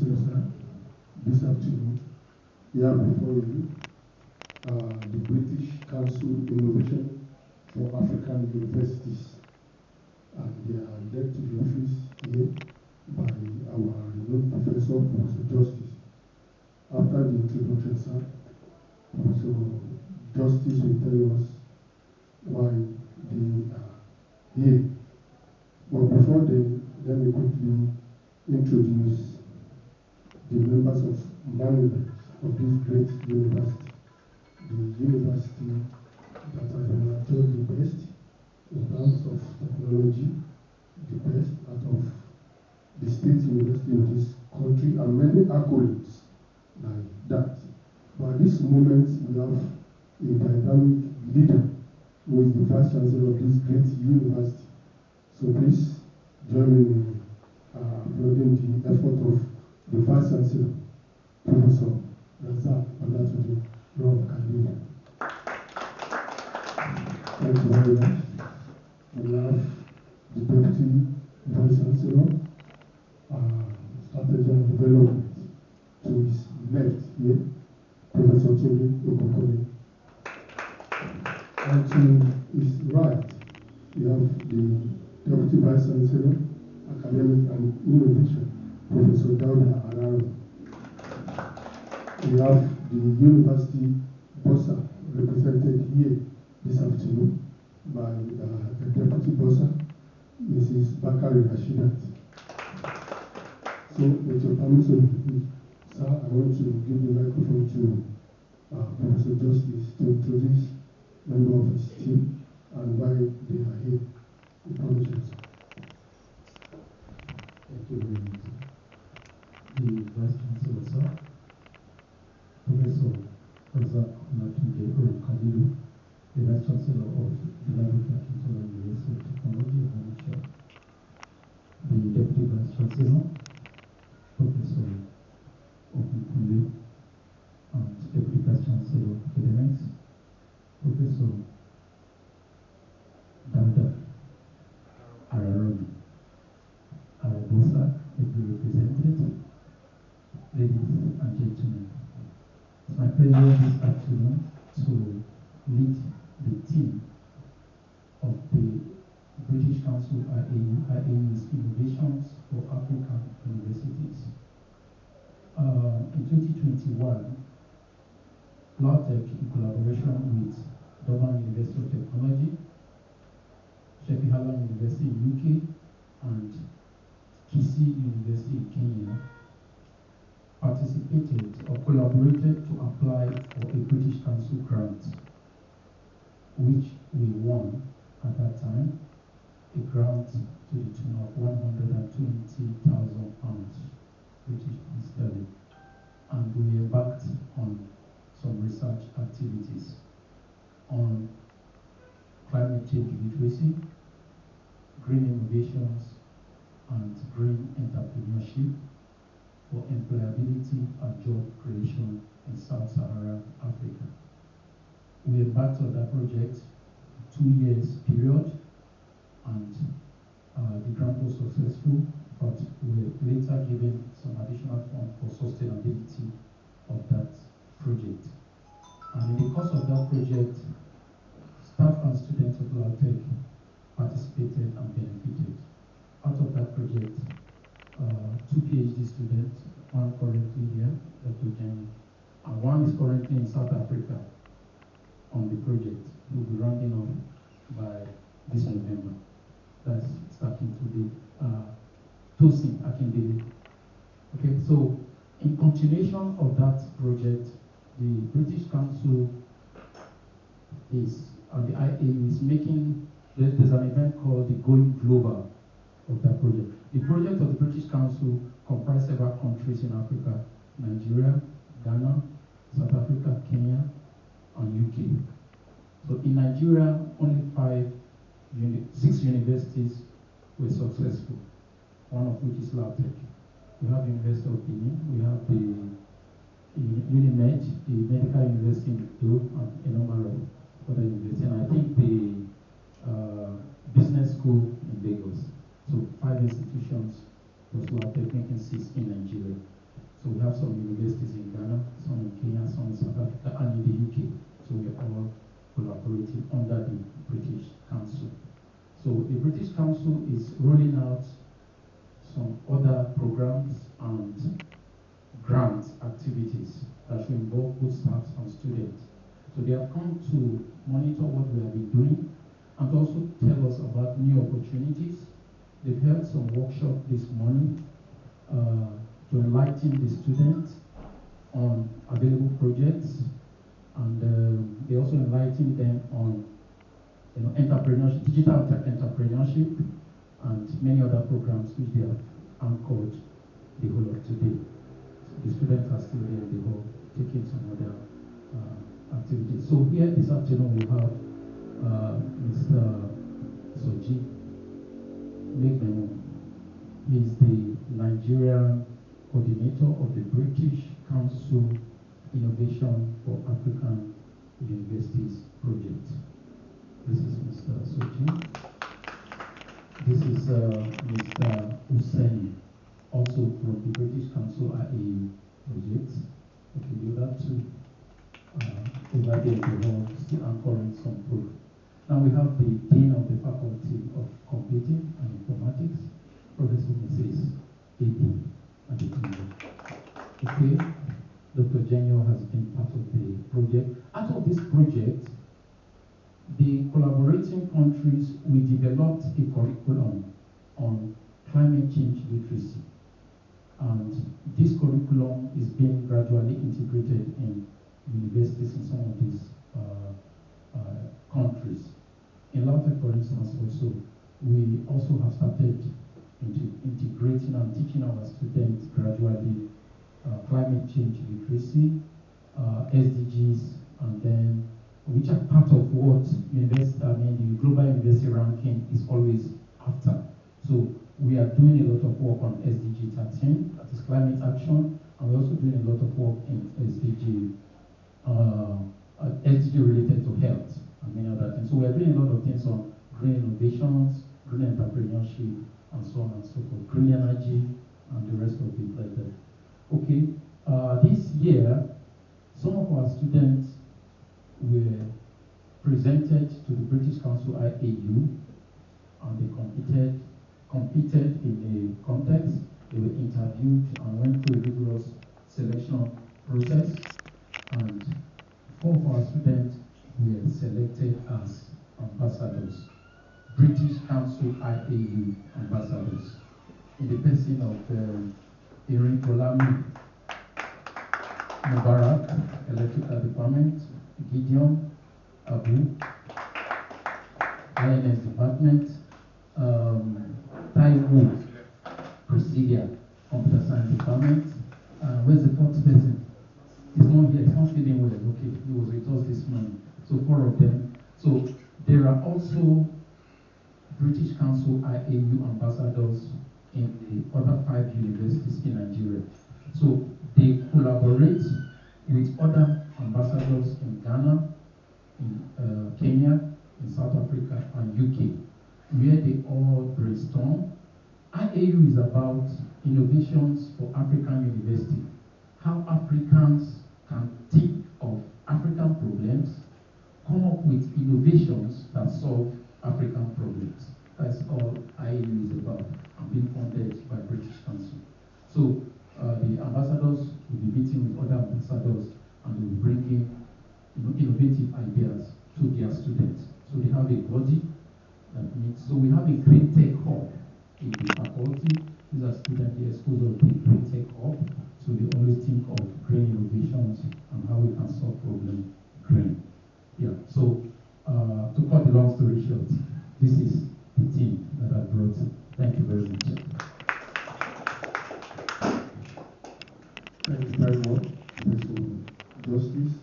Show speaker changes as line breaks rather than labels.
you, sir. This afternoon, here before you, the British Council Innovation for African Universities, and they are led to the office here by our renowned professor, Professor Justice. After the introduction, sir, Professor Justice will tell us why they are here. But before then, let me quickly introduce the members of management of this great university. The university that has been rated the best in terms of technology, the best out of the state university in this country, and many accolades like that. But at this moment, we have a dynamic leader who is the Vice Chancellor of this great university. So please join me in applauding the effort of the Vice Chancellor, Professor Razak Olatunji Rob Khalil. Thank you very much. We have the Deputy Vice Chancellor, Strategy and Development, to his left here, Professor Tony Okokone. And to his right, we have the Deputy Vice Chancellor, Academic and Innovation, Professor Dauda Araro. We have the University Bossa represented here this afternoon by the Deputy Bossa, Mrs. Bakari Rashidat. So, with your permission, sir, I want to give the microphone to Professor Justice to introduce members of his team and why they are here. Thank
you very much. The Vice Chancellor, sir, Professor Razak Olatunji Rob Khalil, the Vice Chancellor of the LAUTECH University of Technology of Onitsha, the Deputy Vice Chancellor, Professor Okunkunle, and Deputy Vice Chancellor of Academics, Professor Dauda Araro, our Bossa, ably represented, ladies and gentlemen. It's my pleasure this afternoon to lead the team of the British Council IAU's Innovations for African Universities. In 2021, LAUTECH, in collaboration with Durban University of Technology, Sheikh Hallam University in UK, and Kisii University in Kenya, participated or collaborated to apply for a British Council grant, which we won at that time, a grant to the tune of £120,000 British pound sterling, and we embarked on some research activities on climate change literacy, green innovations, and green entrepreneurship for employability and job creation in Sub-Saharan Africa. We embarked on that project 2 years period, and the grant was successful, but we were later given some additional funds for sustainability of that project. And in the course of that project, staff and students of LAUTECH participated and benefited. Out of that project, 2 PhD students, one currently here, Dr. Jenny, and one is currently in South Africa on the project. We'll be rounding up by this November. That's starting today. Tosin Akindele. Okay, so in continuation of that project, the British Council is, the IAU is making, there's an event called the Going Global of that project. The project of the British Council comprises several countries in Africa: Nigeria, Ghana, South Africa, Kenya, and UK. So in Nigeria, only 6 universities were successful, one of which is LAUTECH. We have University of Benin, we have the UNIMED, the Medical University in Edo, and a number of other universities. And I think the Business School in Lagos. So 5 institutions plus LAUTECH, making 6 in Nigeria. activities that should involve both staff and students. So they have come to monitor what we have been doing and also tell us about new opportunities. They've held some workshop this morning to enlighten the students on available projects, and they also enlighten them on entrepreneurship, digital entrepreneurship, and many other programs which they have anchored the whole of today. The students are still there in the hall taking some other activities. So here this afternoon we have Mr. Soji Megmenu. He is the Nigerian coordinator of the British Council Innovation for African Universities project. This is Mr. Soji. This is Mr. Hussein, also from the British Council IAU project. Okay, the other two over there in the hall, still anchoring some proof. Now we have the Dean of the Faculty of Computing and Informatics, Professor Mrs. A.B. Adekunle. Okay, Dr. Genyo has been part of the project. Out of this project, the collaborating countries, we developed a curriculum on climate change literacy. And this curriculum is being gradually integrated in universities in some of these countries. In LAUTECH, for instance, also, we also have started integrating and teaching our students gradually climate change literacy, SDGs, and then which are part of what the global university ranking is always after. So we are doing a lot of work on SDG 13, that is climate action, and we're also doing a lot of work in SDG related to health and many other things. So we are doing a lot of things on green innovations, green entrepreneurship, and so on and so forth, green energy, and the rest of it like that. Okay, this year, some of our students were presented to the British Council IAU, and they competed in a contest. They were interviewed and went through a rigorous selection process, and 4 of our students were selected as ambassadors, British Council IAU ambassadors, in the person of Erin Kolami Mubarak, Electrical Department, Gideon Abu, INS Department, Taiwo Priscilla, Computer Science Department. Where's the 4th person? He's not here, he's not feeling well. Okay, he was with us this morning. So 4 of them. So there are also British Council IAU ambassadors in the other 5 universities in Nigeria. So they collaborate with other ambassadors in Ghana, in Kenya, in South Africa, and UK, where they all brainstorm. IAU is about innovations for African university, how Africans can think of African problems, come up with innovations that solve African problems. That's all IAU is about, and being funded by British Council. So the ambassadors will be meeting with other ambassadors, and they will bring in innovative ideas to their students. So they have a body that meets. So we have a green tech hub in the faculty. These are students here exposed of the green tech hub. So they always think of green innovations and how we can solve problems green. Yeah. So to cut the long story short, this is the team that I brought. Thank you very much.
Thank you very much, Professor Justice.